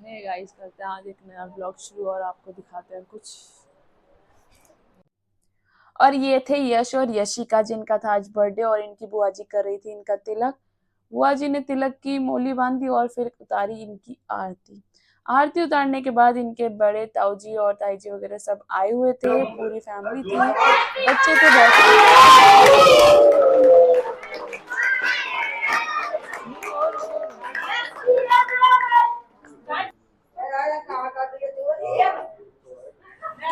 Hey guys, करते हैं आज एक नया ब्लॉग शुरू और आपको दिखाते हैं कुछ। और ये थे यश और यशिका, जिनका था आज बर्थडे और इनकी बुआ जी कर रही थी इनका तिलक। बुआ जी ने तिलक की मोली बांधी और फिर उतारी इनकी आरती। आरती उतारने के बाद इनके बड़े ताऊ जी और ताई जी वगैरह सब आए हुए थे, पूरी फैमिली थी, बच्चे थे बहुत।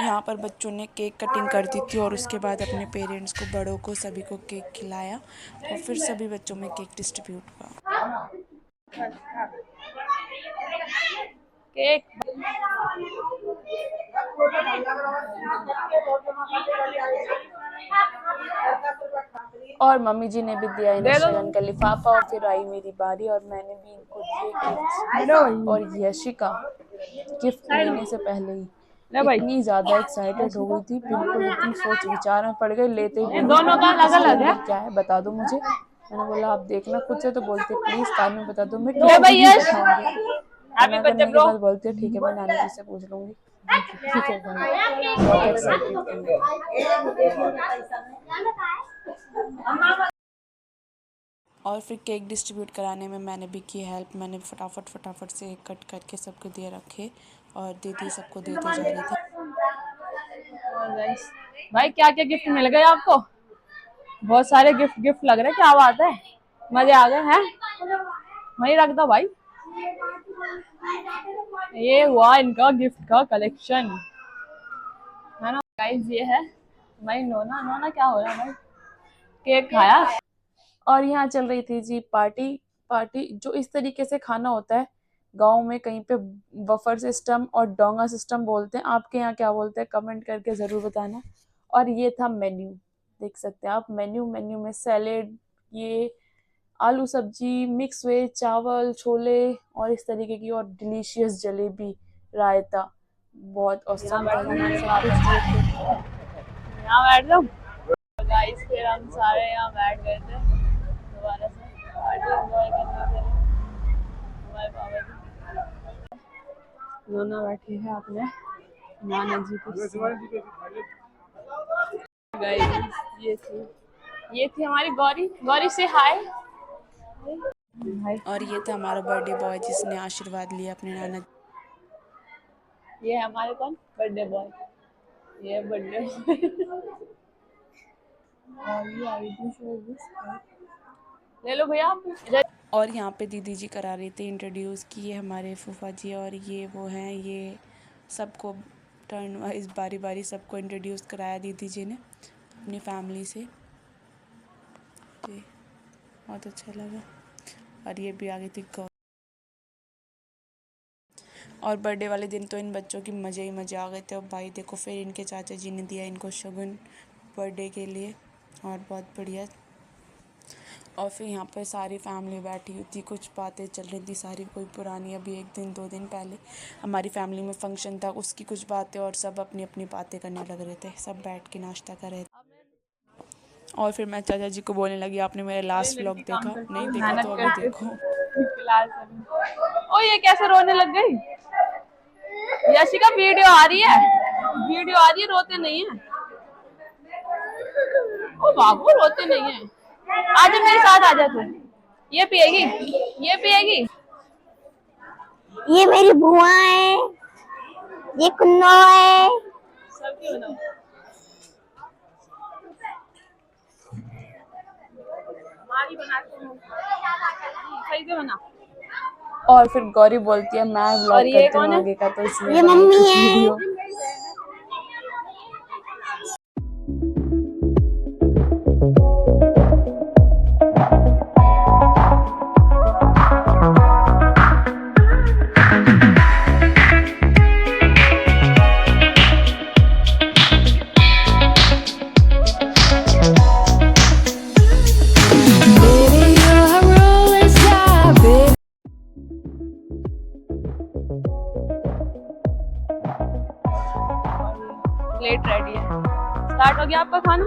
यहाँ पर बच्चों ने केक कटिंग कर दी थी और उसके बाद अपने पेरेंट्स को, बड़ों को, सभी को केक खिलाया और फिर सभी बच्चों में केक डिस्ट्रीब्यूट हुआ। केक और मम्मी जी ने भी दिया इन्हें शगन का लिफाफा और फिर आई मेरी बारी और मैंने भी इनको दिए गिफ्ट। और यशिका गिफ्ट लेने से पहले ही इतनी ज्यादा एक्साइटेड हो गई थी, बिल्कुल इतनी सोच विचार में पड़ गई, लेते ही दोनों का अलग-अलग है, क्या है बता दो मुझे। मैंने बोला आप देखना खुद से, तो बोलते प्लीज कान में बता दो, मैं मना करने के बाद बोलते ठीक है मैं नानी जी से पूछ लूंगी। ठीक है भाई, बहुत एक्साइटेड थी। और फिर केक डिस्ट्रीब्यूट कराने में मैंने भी की हेल्प। मैंने फटाफट से कट करके सबको दिए रखे और दीदी सबको देते जा रही थी। भाई क्या क्या गिफ्ट मिल गए आपको? बहुत सारे गिफ्ट लग रहे, क्या बात है, मजे आ गए हैं। वही रख दो भाई। ये हुआ इनका गिफ्ट का कलेक्शन, है ना गाइस। ये है भाई नोना क्या हो रहा है भाई, केक खाया। और यहाँ चल रही थी जी पार्टी जो इस तरीके से खाना होता है गांव में, कहीं पे बफर सिस्टम और डोंगा सिस्टम बोलते हैं, आपके यहाँ क्या बोलते हैं कमेंट करके जरूर बताना। और ये था मेन्यू, देख सकते हैं आप मेन्यू में सैलेड, ये आलू सब्जी, मिक्स वेज, चावल, छोले और इस तरीके की और डिलीशियस जलेबी, रायता, बहुत औसम था। यहाँ बैठ जाओ गाइस, फिर हम सारे यहाँ बैठ गए थे दोबारा से पार्टी एंजॉय करने के लिए। नोना बैठी है अपने नाना जी के गाइस। ये थी हमारी गौरी से हाय। और ये था हमारा बर्थडे बॉय जिसने आशीर्वाद लिया अपने नाना। ये है हमारे कौन बर्थडे बॉय, ये बर्थडे बॉय। ले लो भैया आप। और यहाँ पे दीदी जी करा रही थी इंट्रोड्यूस कि ये हमारे फूफा जी और ये वो हैं, ये सबको टर्न वाइज बारी सबको इंट्रोड्यूस कराया दीदी जी ने अपनी फैमिली से। बहुत अच्छा लगा। और ये भी आ गई थी और बर्थडे वाले दिन तो इन बच्चों की मज़े आ गए थे। और भाई देखो फिर इनके चाचा जी ने दिया इनको शगुन बर्थडे के लिए और बहुत बढ़िया। और फिर यहाँ पर सारी फैमिली बैठी हुई थी, कुछ बातें चल रही थी सारी, कोई पुरानी, अभी 1-2 दिन पहले हमारी फैमिली में फंक्शन था उसकी कुछ बातें, और सब अपनी अपनी बातें करने लग रहे थे, सब बैठ के नाश्ता कर रहे थे। और फिर मैं चाचा जी को बोलने लगी आपने मेरा लास्ट व्लॉग देखा? नहीं देखा तो अभी देखो। ओ ये कैसे रोने लग गई? यशिका वीडियो आ रही है, रोते नहीं है। ओ बाबू रोते नहीं है, आजा मेरे साथ आजा तू। ये पिएगी। ये मेरी बुआ है, ये कुन्नो है। सबकी बनाओ। हमारी बनाते हैं सही से बना। और फिर गौरी बोलती है मैं व्लॉग करती हूँ आगे का, तो इसलिए ये मम्मी है। प्लेट रेडी है। स्टार्ट हो गया आपका खाना।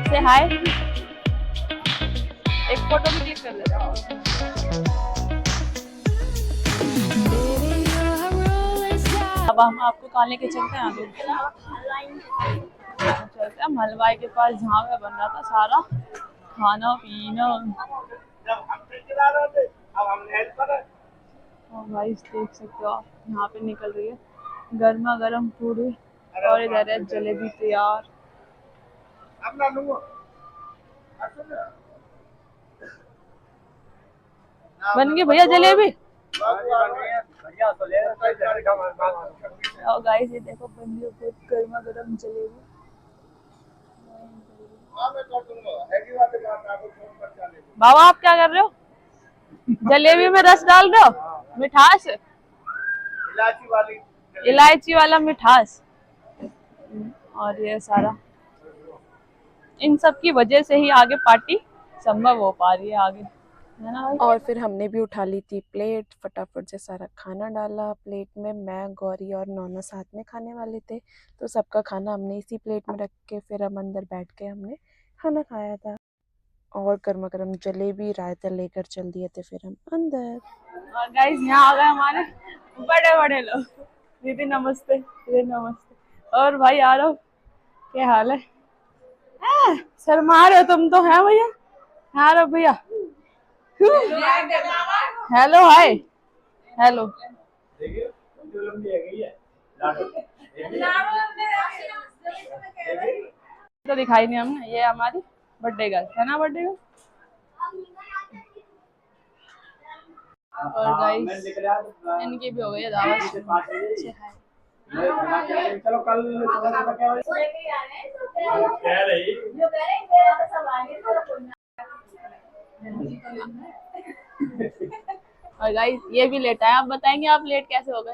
से हाय, एक फोटो भी क्लिक कर लेते हैं। अब हम आपको कहाँ लेके चलते हैं आगे? चलते हैं हलवाई के पास जहाँ पे बन रहा था सारा खाना पीना। और भाई देख सकते हो आप, यहाँ पे निकल रही है गर्मा गर्म पूरी और इधर है जलेबी तैयार। बन गई भैया जलेबी। और गाइस ये देखो बन गई बहुत गर्मा गर्म जलेबी। बाबा आप क्या कर रहे हो? जलेबी में रस डाल रहे हो? मिठास, इलायची वाला मिठास। और ये सारा इन सब की वजह से ही आगे पार्टी संभव हो पा रही है आगे, है ना भाई? और फिर हमने भी उठा ली थी प्लेट, फटाफट से सारा खाना डाला प्लेट में। मैं, गौरी और नोना साथ में खाने वाले थे, तो सबका खाना हमने इसी प्लेट में रख के फिर हम अंदर बैठ के हमने खाना खाया था। और गर्मा गर्म जलेबी रायता लेकर चल दिए थे फिर हम अंदर। और गाइस यहाँ आ गए हमारे बड़े बड़े लोग। दीदी नमस्ते। दीदी नमस्ते। और भाई आरव क्या हाल है? शर्मा रहे हो तुम तो, है भैया? आरव भैया हेलो हाय हेलो। तो दिखाई नहीं हमने, ये हमारी बर्थडे गर्ल है ना, बर्थडे गर्ल। और गाइस इनकी भी हो गई है दावत। चलो कल और गाइस ये भी लेट आए। आप बताएंगे आप लेट कैसे हो गए?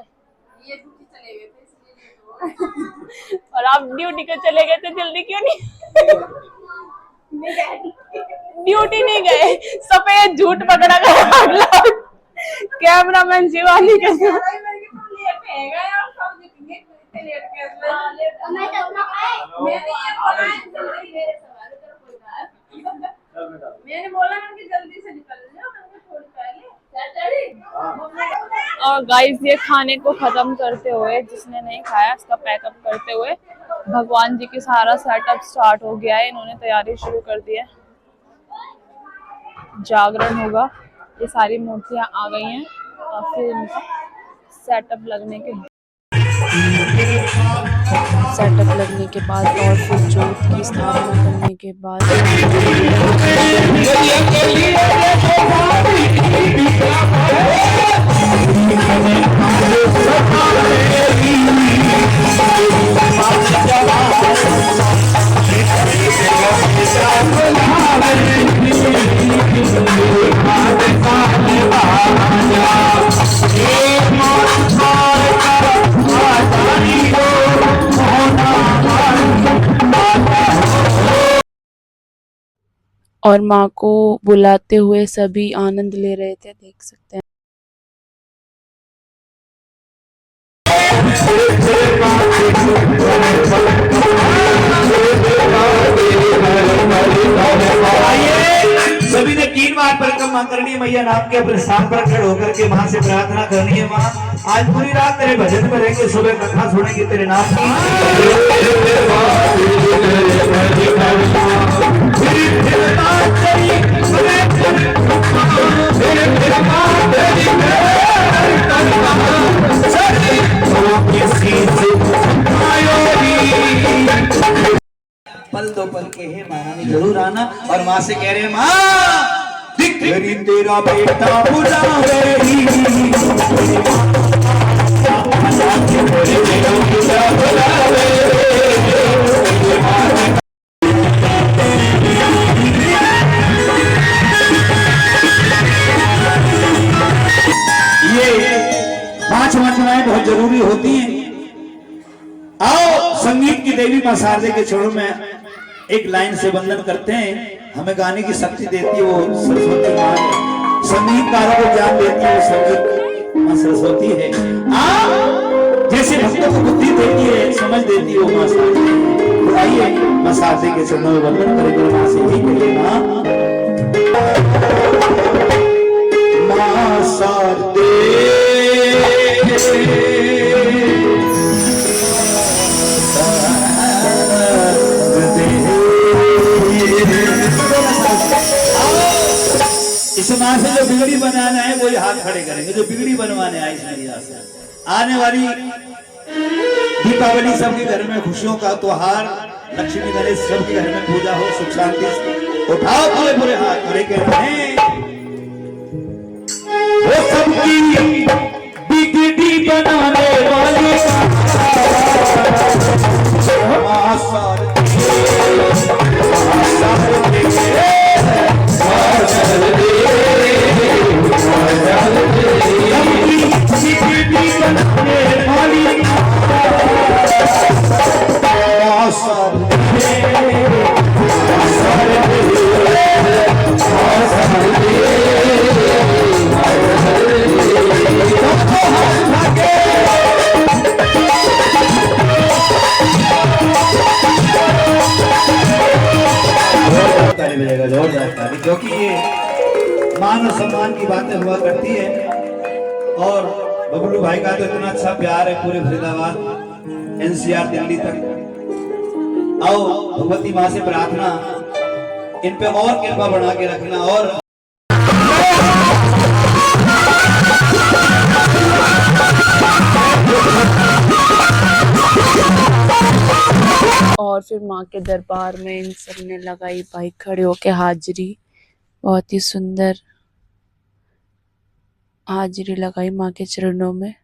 ये ड्यूटी चले गए थे इसलिए लेट हो गए। और आप ड्यूटी को चले गए थे, जल्दी क्यों नहीं? ड्यूटी नहीं गए, सफेद झूठ पकड़ा गया कैमरामैन शिवानी के साथ। मैंने बोला ना कि जल्दी से निकल जाओ, मैंने थोड़ी पहले। और गाइस ये खाने को खत्म करते हुए, जिसने नहीं खाया इसका पैकअप करते हुए, भगवान जी की सारा सेटअप स्टार्ट हो गया है। इन्होंने तैयारी शुरू कर दी है, जागरण होगा। ये सारी मूर्तियां आ गई हैं और फिर इनका सेटअप लगने के बाद और फिर जोत की स्थापना करने के बाद और माँ को बुलाते हुए सभी आनंद ले रहे थे, देख सकते हैं। सभी ने 3 बार परिक्रमा करनी है मैया नाम के अपने स्थान पर खड़े होकर के मां से प्रार्थना करनी है। मां आज पूरी रात तेरे भजन में रहेंगे, सुबह कथा सुनेंगे तेरे नाम की। पल दो पल के है माना जरूर आना। और माँ से कह रहे माँ तेरा बेटा बुलावेगी। ये 5 वंदनाएं बहुत जरूरी होती हैं। आओ संगीत की देवी मां शारदे के चरणों में एक लाइन से वंदन करते हैं। हमें गाने की शक्ति देती है वो सरस्वती मां है, संगीतकारों को ज्ञान देती है वो संगीत मां सरस्वती है। जैसे भक्तों को बुद्धि देती है, समझ देती है वो मां शारदे। तो आइए मां शारदे के चरणों में वंदन करेंगे। मां से यही कहिए मां शारदे माँ से जो बिगड़ी बनाना है वही हाथ खड़े करेंगे, जो बिगड़ी बनवाने आए इस मैया से। आने वाली दीपावली सबके घर में खुशियों का त्योहार, लक्ष्मी गणेश सबके घर में पूजा हो, सुख शांति से। उठाओ पूरे पूरे हाथ खड़े कर रहे हैं। वो सबकी बिगड़ी बनाने वाली क्योंकि ये मान और सम्मान की बातें हुआ करती है। और बबलू भाई का तो इतना अच्छा प्यार है पूरे फरीदाबाद एनसीआर दिल्ली तक। आओ भगवती माँ से प्रार्थना इन पे और कृपा बढ़ा के रखना। और फिर माँ के दरबार में इन सब ने लगाई भाई खड़े होके हाजिरी, बहुत ही सुंदर हाजिरी लगाई माँ के चरणों में।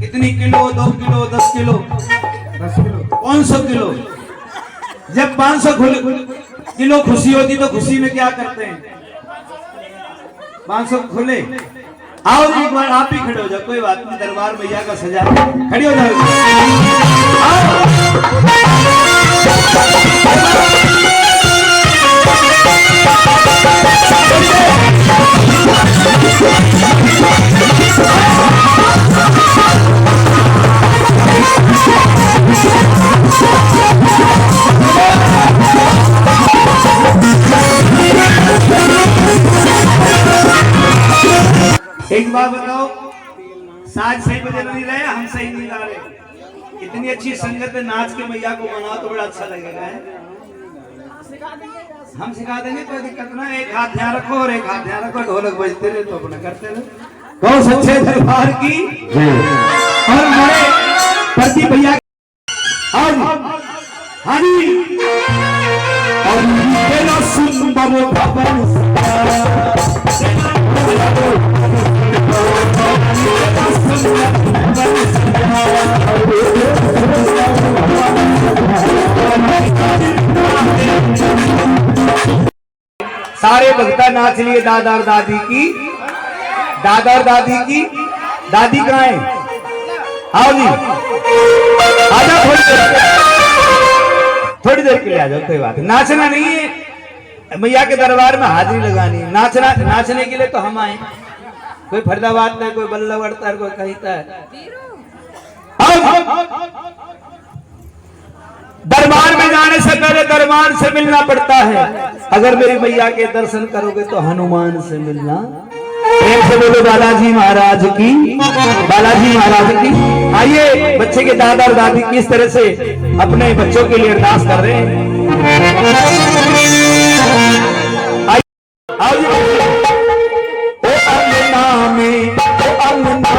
कितनी किलो, 2 किलो, 10 किलो, 500 किलो। जब 500 किलो खुशी होती तो खुशी में क्या करते हैं? 500 खुले। आओ जी एक बार आप ही खड़े हो जाओ, कोई बात नहीं, दरबार भैया का सजा, खड़ी हो जाओ। एक बात बताओ, साज सही बजे नहीं रहे, हम सही नहीं गा रहे। इतनी अच्छी संगत में नाच के मैया को मनाओ तो बड़ा अच्छा लगेगा है? हम सिखा देंगे, कोई दिक्कत ना। एक हाथ ध्यान रखो और एक हाथ ध्यान रखो, ढोलक बजते रहे तो अपना करते रहे। बहुत सच्चे दरबार की और हमारे प्रदीप भैया और सुंदर भवन सारे भक्ता नाच लिए दादा और दादी की, दादा और दादी की। दादी कहाँ है? आओ जी, आजा थोड़ी देर के लिए आ जाओ, कोई बात नहीं। नाचना नहीं है, मैया के दरबार में हाजिरी लगानी है। नाचने के लिए तो हम आए, कोई फरीदाबाद में, कोई बल्लभगढ़ है, कोई कहीं है। दरबार में जाने से पहले दरबार से मिलना पड़ता है। अगर मेरी मैया के दर्शन करोगे तो हनुमान से मिलना। प्रेम से बोलो बालाजी महाराज की, बालाजी महाराज की। आइए, बच्चे के दादा और दादी किस तरह से अपने बच्चों के लिए अरदास कर रहे हैं। आओ जी, ओ अंगना में, ओ अंगना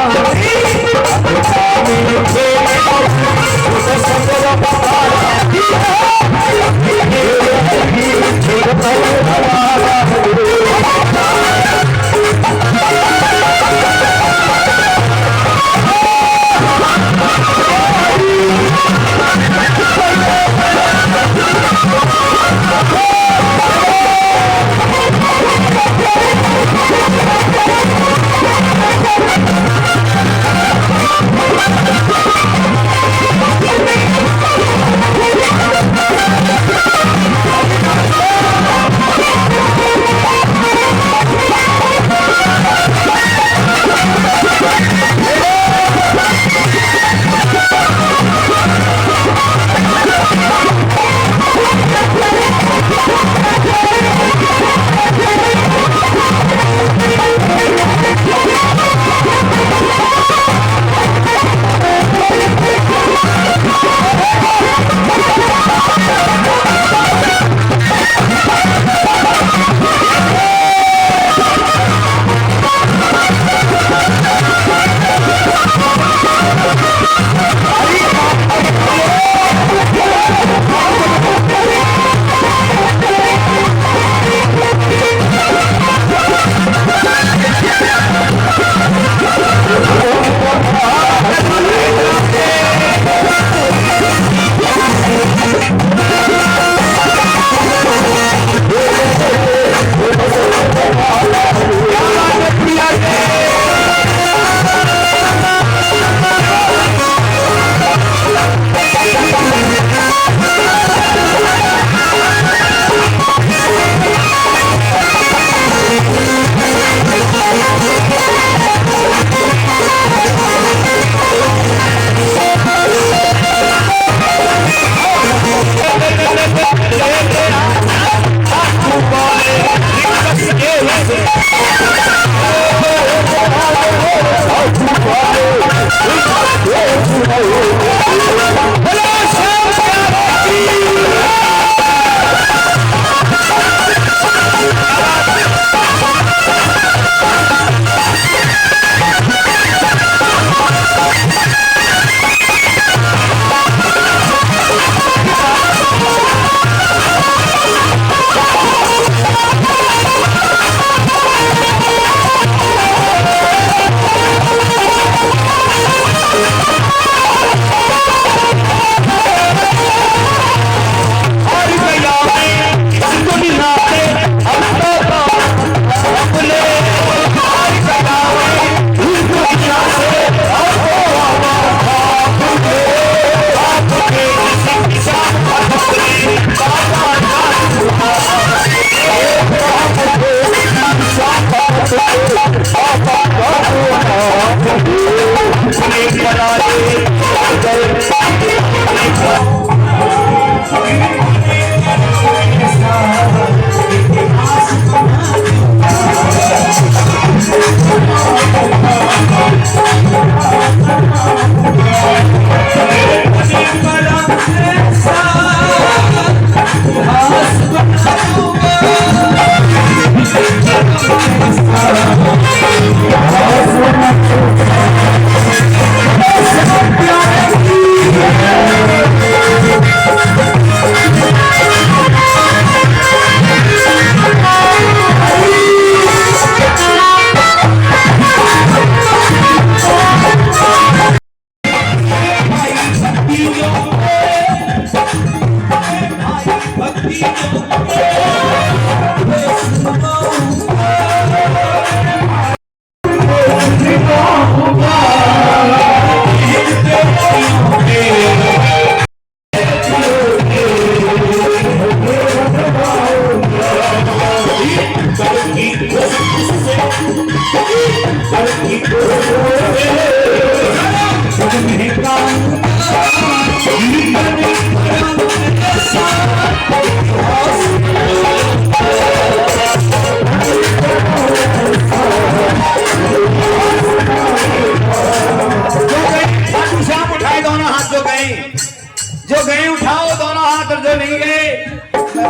जो गए उठाओ दोनों हाथ, और जो नहीं गए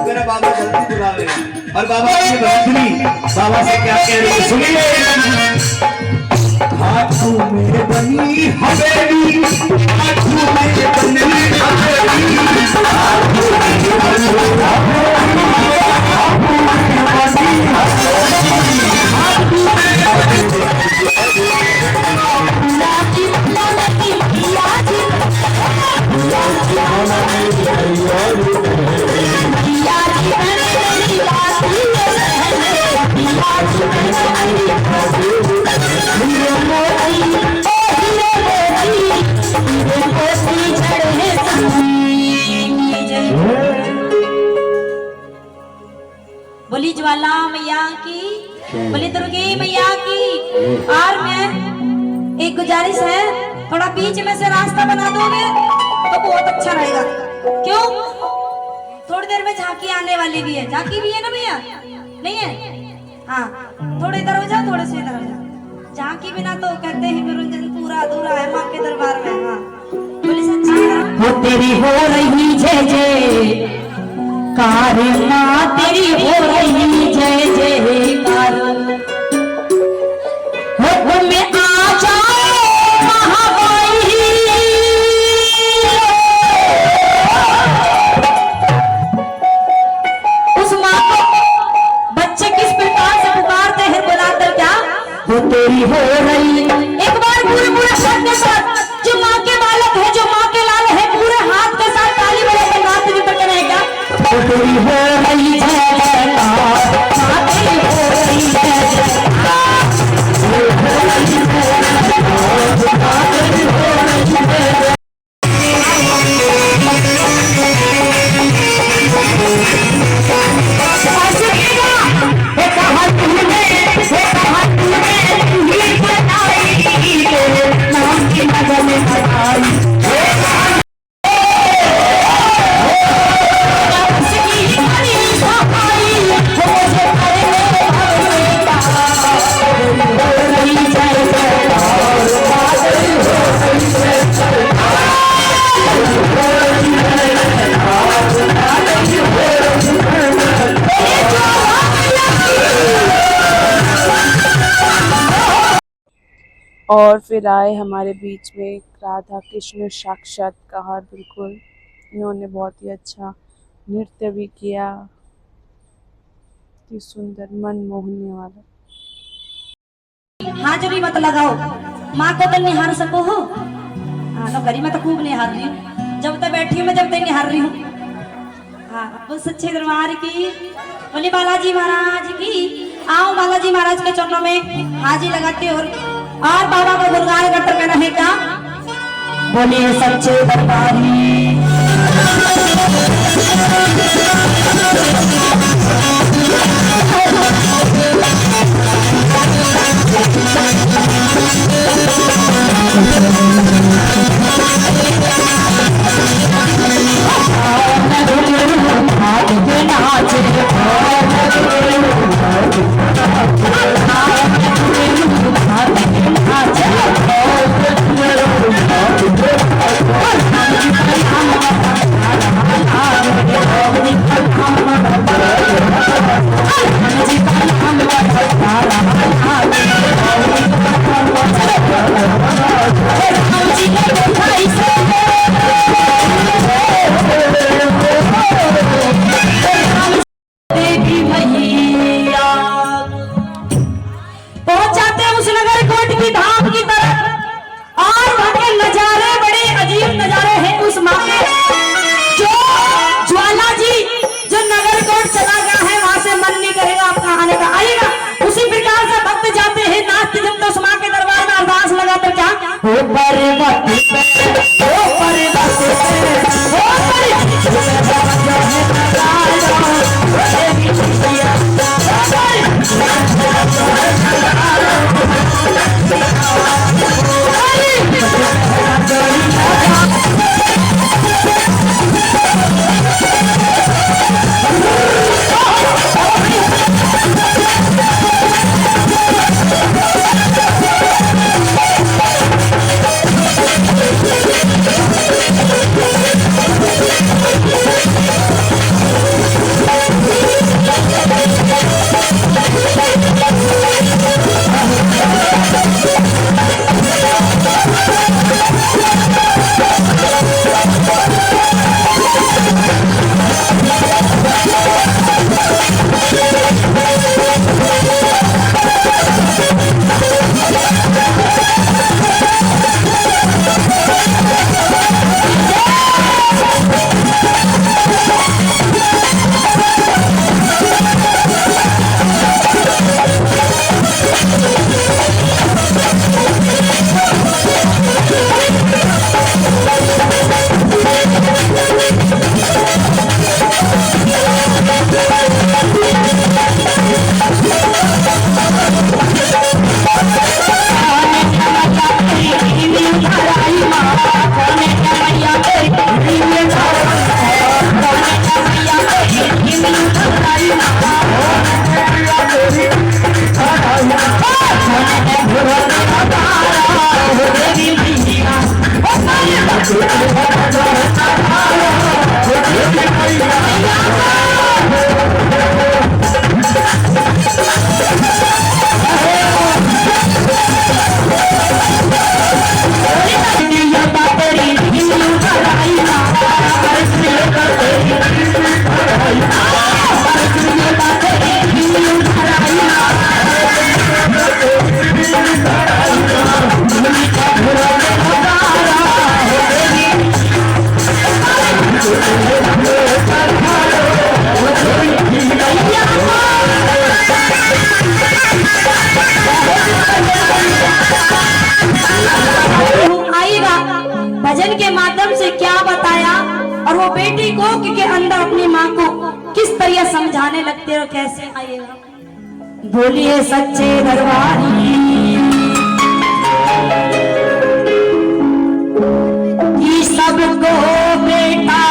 मेरा बाबा जल्दी बुला ले। और बाबा की बंधनी बाबा से क्या कह रही है सुनिए। हाथों में बनी हवेली, हाथों में बनी हवेली, हाथों बोली ज्वाला मैया की, बोली दुर्गे मैया की। और मैं एक गुजारिश है, थोड़ा बीच में से रास्ता बना दोगे तो बहुत अच्छा रहेगा। क्यों? थोड़ी देर में झांकी आने वाली भी है। झांकी भी है ना भैया? नहीं है? हाँ, थोड़े इधर हो जाओ, थोड़े से इधर हो जाओ। झांकी बिना तो कहते हैं मनोरंजन पूरा अधूरा है माँ के दरबार में। हाँ बोली सच्ची हो तेरी हो रही जय जय कार, माँ तेरी हो रही जय जय कार। में आ जाओ महाबाई, उस माँ को बच्चे किस प्रकार से पुकारते हैं, बुलाकर क्या वो तेरी हो रही। एक बार पूरे पूरे शब्द के साथ, जो माँ के बालक है, जो माँ के लाल है, पूरे हाथ के साथ ताली बजाकर नाच भी तो करें क्या। वो तेरी हो रही जय जयकार, माँ तेरी हो रही जय जयकार, हो रही जय जयकार, माँ तेरी हो रही जय जयकार। और फिर आए हमारे बीच में राधा कृष्ण साक्षात्कार। बिल्कुल इन्होंने बहुत ही अच्छा नृत्य भी किया, कि सुंदर मन मोहने वाला। हाजिरी मत लगाओ, माँ को तो निहार सको हो। हाँ नौकरी में तो खूब निहार रही हूँ, जब तक बैठी हूँ मैं जब तक निहार रही हूँ। हाँ वो सच्चे दरबार की, बोले बालाजी महाराज की। आओ बालाजी महाराज के चरणों में हाजिरी लगाते और बाबा को गुणगान करते कहना है क्या, बोलिए सच्चे दरबारी। बेटी कोख के अंदर अपनी माँ को किस तरह समझाने लगते हो, कैसे आएगा। बोलिए सच्चे दरबारी कि सबको बेटा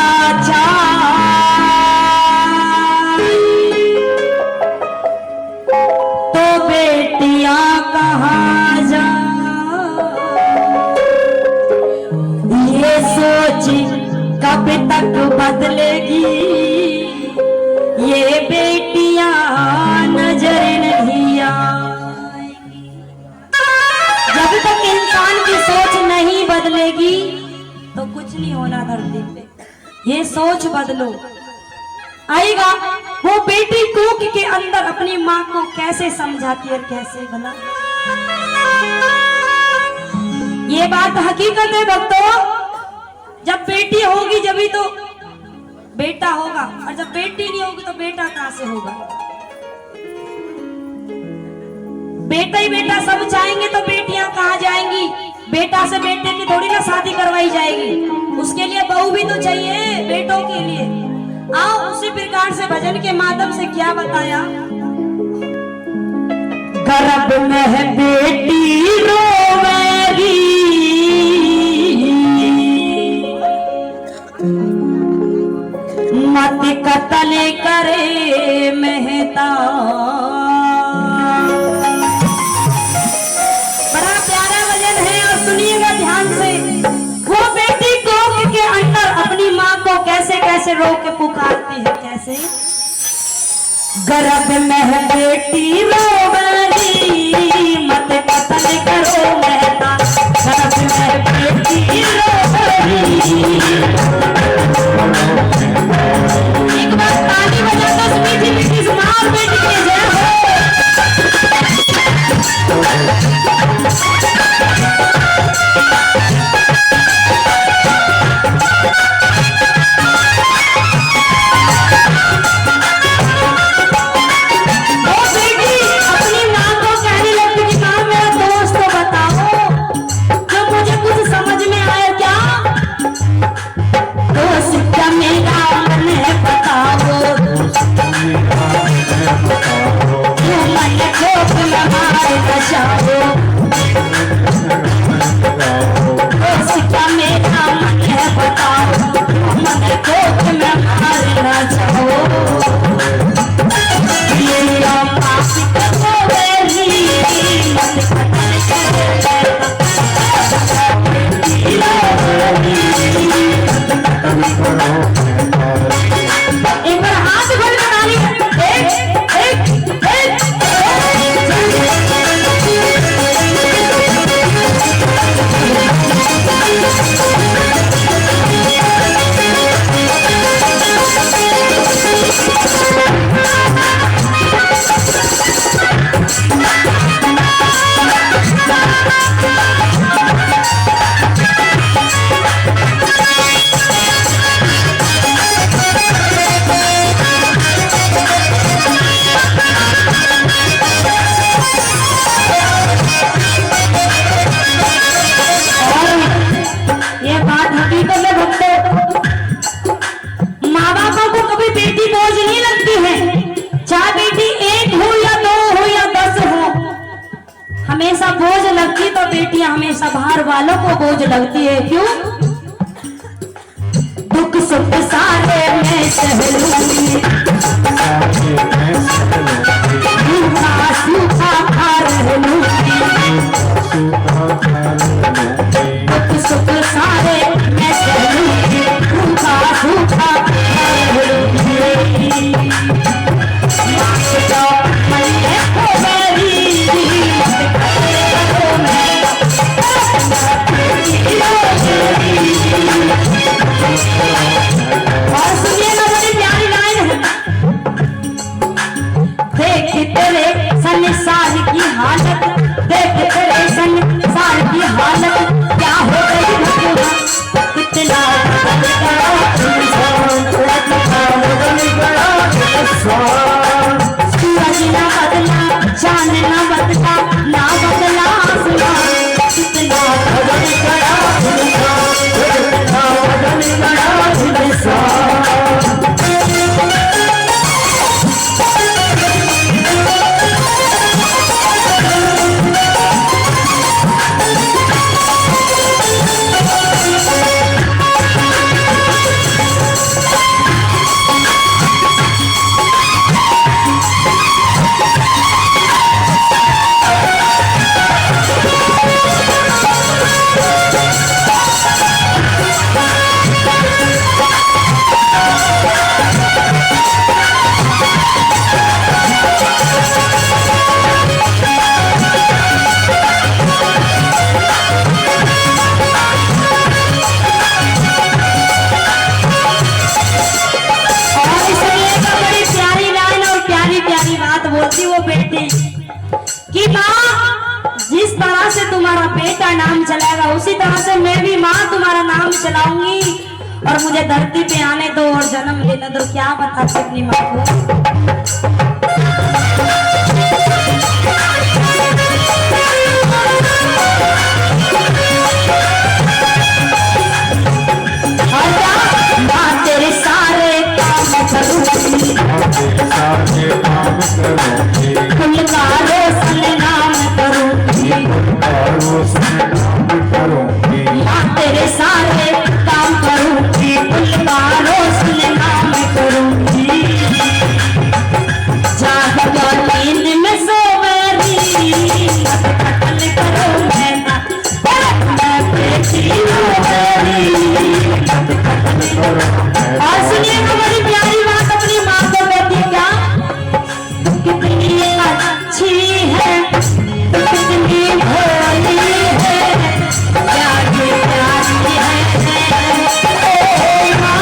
चाहिए तो बेटियां कहाँ जा, ये सोच कब तक बदलेगी, ये बेटियां नजर नहीं आएगी। जब तक इंसान की सोच नहीं बदलेगी तो कुछ नहीं होना धरती पे। ये सोच बदलो, आएगा। वो बेटी कोख के अंदर अपनी माँ को कैसे समझाती है और कैसे भला। ये बात हकीकत है भक्तों, जब बेटी होगी जभी तो बेटा होगा, और जब बेटी नहीं होगी तो बेटा कहां से होगा। बेटा ही बेटा सब चाहेंगे तो बेटियां कहां जाएंगी। बेटा से बेटे की थोड़ी ना शादी करवाई जाएगी, उसके लिए बहू भी तो चाहिए बेटों के लिए। आओ उसी प्रकार से भजन के माध्यम से क्या बताया। गर्भ में है बेटी रोवेगी, मत कत्ल करे मेहता। बड़ा प्यारा भजन है और सुनिएगा ध्यान से। वो बेटी कोख के अंदर अपनी माँ को कैसे कैसे रो के पुकारती है, कैसे। गर्भ में है बेटी रोवेगी, मत कत्ल करो मेहता। गर्भ में है बेटी रोवेगी। एक बार ताली बजा दो मीठी मीठी सुनाओ बेटी के जय हो। वो बेटी अपनी माँ को कहने लगती कि माँ मेरा दोस्त तो बताओ जो मुझे कुछ समझ में आया क्या। दोस्त क्या मेरा मन है बताओ, तू मन को लमाए बचाओ। दोस्त क्या मेरा मन है बताओ, मन को लमाए बचाओ। ये पास करो मेरी मन एक बार हाथ जोड़ के ताली। एक एक एक ये बात हकीकत में भक्तों, माँ बापों को कभी बेटी बोझ नहीं लगती है। चाहे बेटी एक हो या दो हो या 10 हो, हमेशा बोझ लगती तो बेटियां हमेशा बाहर वालों को बोझ लगती है। क्यों? दुख सुख सारे मैं सहलूंगी, रूखा सूखा खा रहलूंगी। दुख सुख सारे मैं सहलूंगी, रूखा सूखा खा रहलूंगी। माँ को जो मन में हो मेरी, मत करो मैं और सुनिएगा बड़ी प्यारी लाइन है। देख तेरे संसार की हालत, देख तेरे संसार बेटा नाम चलाएगा, उसी तरह से मैं भी माँ तुम्हारा नाम चलाऊंगी। और मुझे धरती पे आने दो और जन्म लेने दो, क्या बताते अपनी माँ को। माँ तेरे सारे काम करूंगी, कुल का रोशन नाम करूंगी। माँ तेरे सारे काम करूंगी, कुल का रोशन नाम करूंगी। जाग नींद में सोवेरी, कत्ल करो मैं ना, मैं बेटी रोवेरी। और सुनिएगा बड़ी प्यारी बात अपनी माँ को कहती क्या, तू कितनी अच्छी है, तू कितनी भोली है, प्यारी प्यारी है। ओ माँ,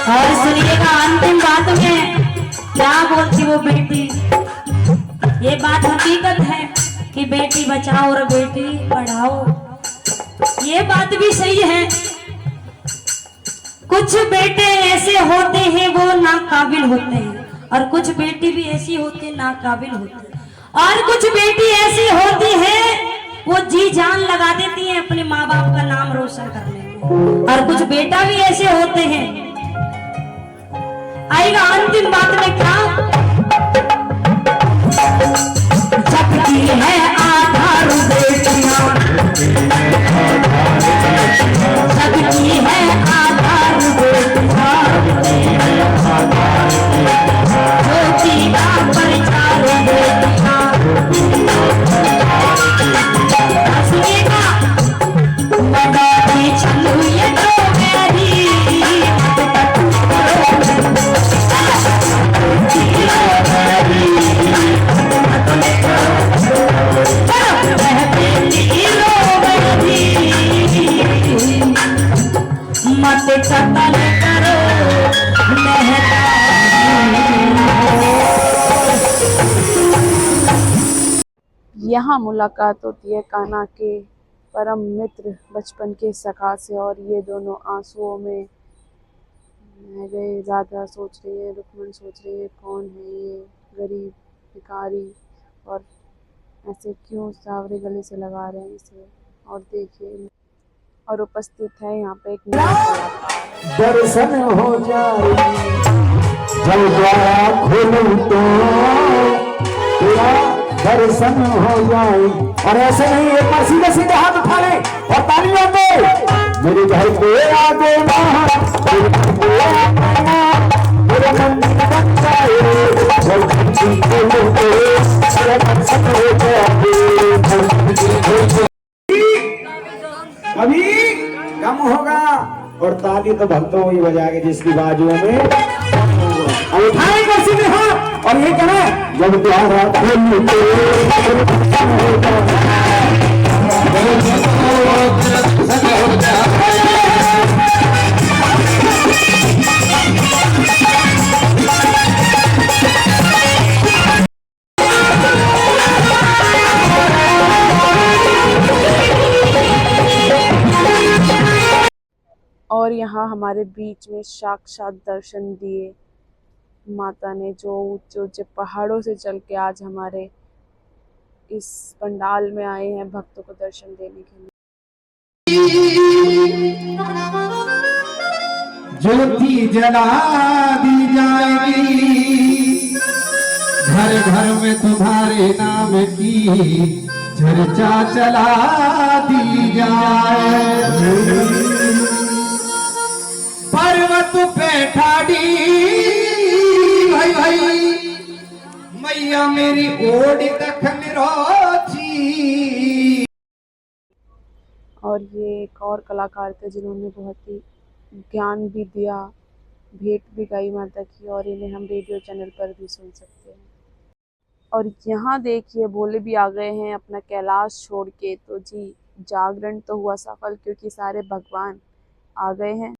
और सुनिएगा अंतिम बात में क्या बोलती वो बेटी। ये बात हकीकत है कि बेटी बचाओ और बेटी पढ़ाओ, ये बात भी सही है। कुछ बेटे ऐसे होते हैं वो नाकाबिल होते हैं, और कुछ बेटी भी ऐसी होती है नाकाबिल होती है, और कुछ बेटी ऐसी होती है वो जी जान लगा देती है अपने माँ बाप का नाम रोशन करने में, और कुछ बेटा भी ऐसे होते हैं। आएगा अंतिम बात में क्या, सबकी है आधार बेटियां, सबकी है आधार बेटियां, ज्योति का प्रचार बेटियां। सुनिएगा मगाती चलू ये तो मेरी, मत कतल करो यहाँ मुलाकात होती है कान्हा के परम मित्र बचपन के सखा से, और ये दोनों आंसुओं में बह गए। राधा सोच रही है, रुक्मण सोच रही है कौन है ये गरीब भिखारी, और ऐसे क्यों सांवरे गले से लगा रहे हैं इसे। और देखिए, और उपस्थित है यहाँ पे एक दर्शन हो जाए जब द्वार खोलूं तो तेरा दर्शन हो जाए। और ऐसे नहीं, एक बार सीधे सीधे हाथ उठा ले और तालियां दे। मेरे घर पे आ देना, मेरे घर पे आ देना, मेरा मंदिर बन जाए जब मंदिर खोलूं तो तेरा दर्शन हो जाए। अभी कम होगा, और ताली तो भक्तों ही बजाएंगे जिसकी बाजुओं में। अब उठाएंगे सीधे हाथ और ये कहना, जब द्वारा खोलूं तो और यहाँ हमारे बीच में साक्षात दर्शन दिए माता ने, जो ऊंचे ऊंचे पहाड़ों से चल के आज हमारे इस पंडाल में आए हैं भक्तों को दर्शन देने के लिए। ज्योति जला दी जाएगी, घर घर में तुम्हारे नाम की चर्चा चला दी जाए। पर्वत पे ठाड़ी भाई भाई मैया मेरी ओढ़ दखन रोची। और ये एक और कलाकार थे जिन्होंने बहुत ही ज्ञान भी दिया, भेंट भी गाई माता की, और इन्हें हम रेडियो चैनल पर भी सुन सकते हैं। और यहाँ देखिए भोले भी आ गए हैं अपना कैलाश छोड़ के। तो जी जागरण तो हुआ सफल, क्योंकि सारे भगवान आ गए हैं।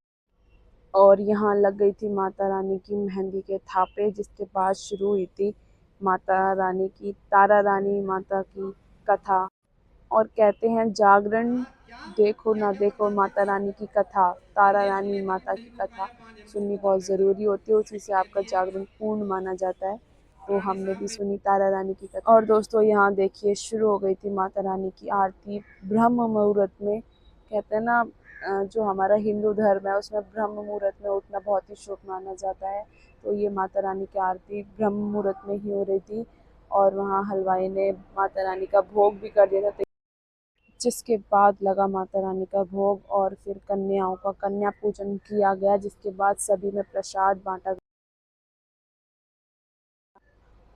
और यहाँ लग गई थी माता रानी की मेहंदी के थापे, जिसके बाद शुरू हुई थी माता रानी की, तारा रानी माता की कथा। और कहते हैं जागरण देखो ना देखो माता रानी की कथा, तारा रानी माता की कथा सुननी बहुत ज़रूरी होती है, उसी से आपका जागरण पूर्ण माना जाता है। तो हमने भी सुनी तारा रानी की कथा। और दोस्तों यहाँ देखिए शुरू हो गई थी माता रानी की आरती ब्रह्म मुहूर्त में। कहते हैं ना जो हमारा हिंदू धर्म है उसमें ब्रह्म मुहूर्त में उठना बहुत ही शुभ माना जाता है। तो ये माता रानी की आरती ब्रह्म मुहूर्त में ही हो रही थी, और वहाँ हलवाई ने माता रानी का भोग भी कर दिया था, जिसके बाद लगा माता रानी का भोग। और फिर कन्याओं का कन्या पूजन किया गया, जिसके बाद सभी में प्रसाद बांटा गया।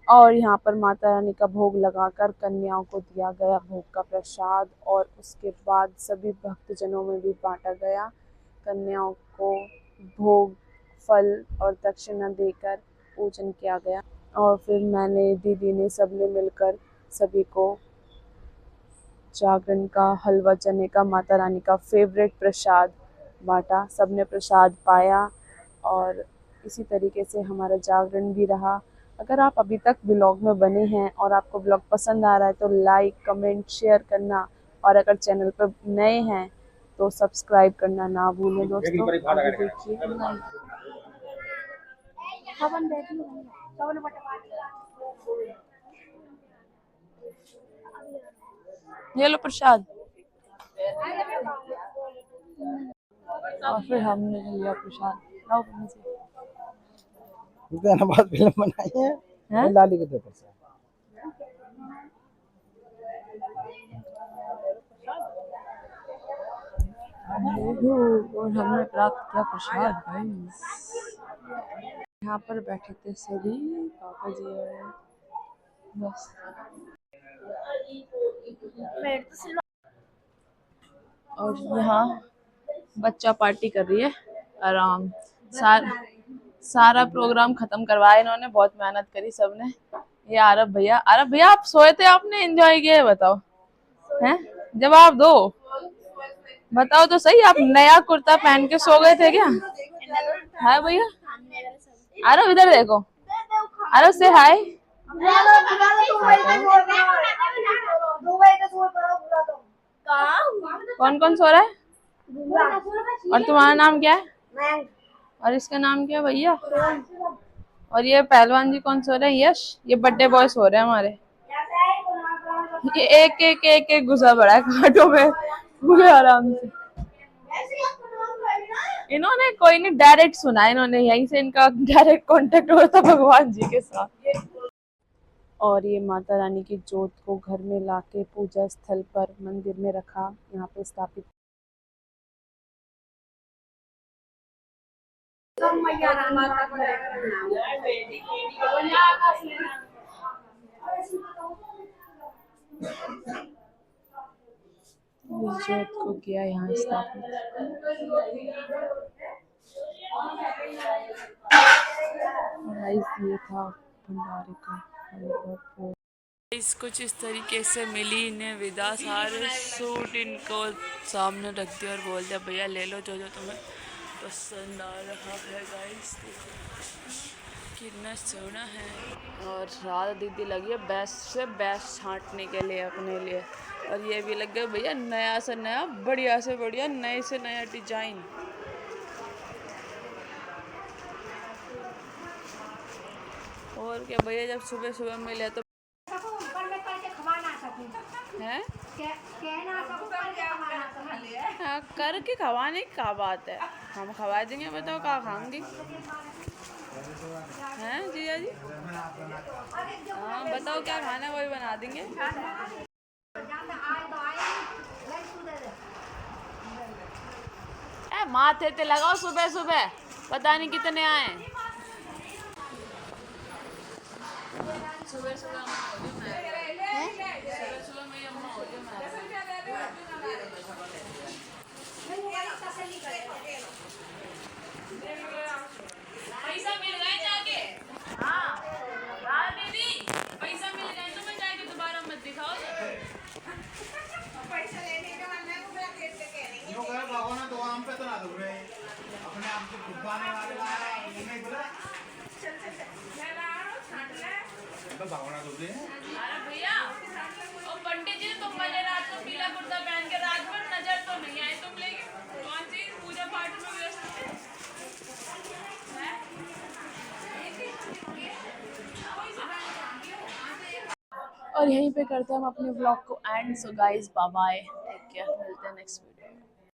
और यहाँ पर माता रानी का भोग लगाकर कन्याओं को दिया गया भोग का प्रसाद, और उसके बाद सभी भक्तजनों में भी बांटा गया। कन्याओं को भोग फल और दक्षिणा देकर पूजन किया गया। और फिर मैंने, दीदी ने, सबने मिलकर सभी को जागरण का हलवा चने का माता रानी का फेवरेट प्रसाद बांटा। सबने प्रसाद पाया, और इसी तरीके से हमारा जागरण भी रहा। अगर आप अभी तक ब्लॉग में बने हैं और आपको ब्लॉग पसंद आ रहा है तो लाइक कमेंट शेयर करना, और अगर चैनल पर नए हैं तो सब्सक्राइब करना ना भूलें दोस्तों। आगे देखिए ये लो प्रसाद। और फिर हमने लिया प्रसाद। लाओ बहुत फिल्म बनाई है, हैं? लाली के पेपर से। और हमने प्राप्त किया प्रसाद गाइस। यहाँ पर बैठे थे सभी पापा जी और बस। और यहाँ बच्चा पार्टी कर रही है आराम। सारा प्रोग्राम खत्म करवाया इन्होंने, बहुत मेहनत करी सबने। ये आरब भैया आप सोए थे, आपने एंजॉय किया है बताओ? हैं जवाब दो, बताओ तो सही। आप नया कुर्ता पहन के सो गए थे क्या? है भैया? आरब इधर देखो, आरब से हाय। कौन कौन सो रहा है? और तुम्हारा नाम क्या है? और इसका नाम क्या है भैया? और ये पहलवान जी कौन सो रहे हैं? यश। ये बर्थडे बॉय सो रहे हैं हमारे। ये एक घुसा पड़ा है खाटों में पूरे आराम से। इन्होंने कोई नहीं, डायरेक्ट सुना है इन्होंने, यहीं से इनका डायरेक्ट कांटेक्ट हुआ था भगवान जी के साथ। और ये माता रानी की जोत को घर में लाके पूजा स्थल पर मंदिर में रखा, यहाँ पे स्थापित। जोत को किया यहाँ स्थापित। ये था भंडारे का कुछ इस तरीके से मिली इन्हें विदा। सारे सूट इनको सामने रख दिया और बोल दिया भैया ले लो जो जो तुम्हें पसंद आ रहा है। गाइस कितना सोना है। और राधा दीदी लगी है बेस्ट से बेस्ट छांटने के लिए अपने लिए। और ये भी लग गया भैया नया से नया, बढ़िया से बढ़िया, नए से नया डिजाइन। और क्या भैया, जब सुबह सुबह मिले तो हैं हाँ, करके खवाने की क्या बात है, हम खवा देंगे। बताओ क्या खाऊंगी हैं जीजा जी? हाँ बताओ क्या खाना है, वही बना देंगे। माथे ते लगाओ सुबह सुबह, पता नहीं कितने आए। सुबह सुबह में अम्मा हो जाए पैसा मिल गए जाके। हाँ दीदी, पैसा मिल गए तो मैं जाके दोबारा मत दिखाओ। पैसा लेने के बाद मैं मेरा पेट पे कह रही यो कर बाबा ना तो आम पे तो ना दो रे अपने आप को डुबाने वाले ला रहा है नहीं बोला चल मैं ला रहा हूँ, छांट ले। तो बाबा ना दो रे अरे भैया, ओ पंडित जी, तुम वाले रात को पीला कुर्ता पहन के रात भर नजर तो नहीं आए तुम, लेकिन कौन सी पूजा पाठ में व्यस्त थे? और यहीं पे करते हैं हम अपने व्लॉग को end. So guys bye bye, take care, मिलते हैं नेक्स्ट वीडियो।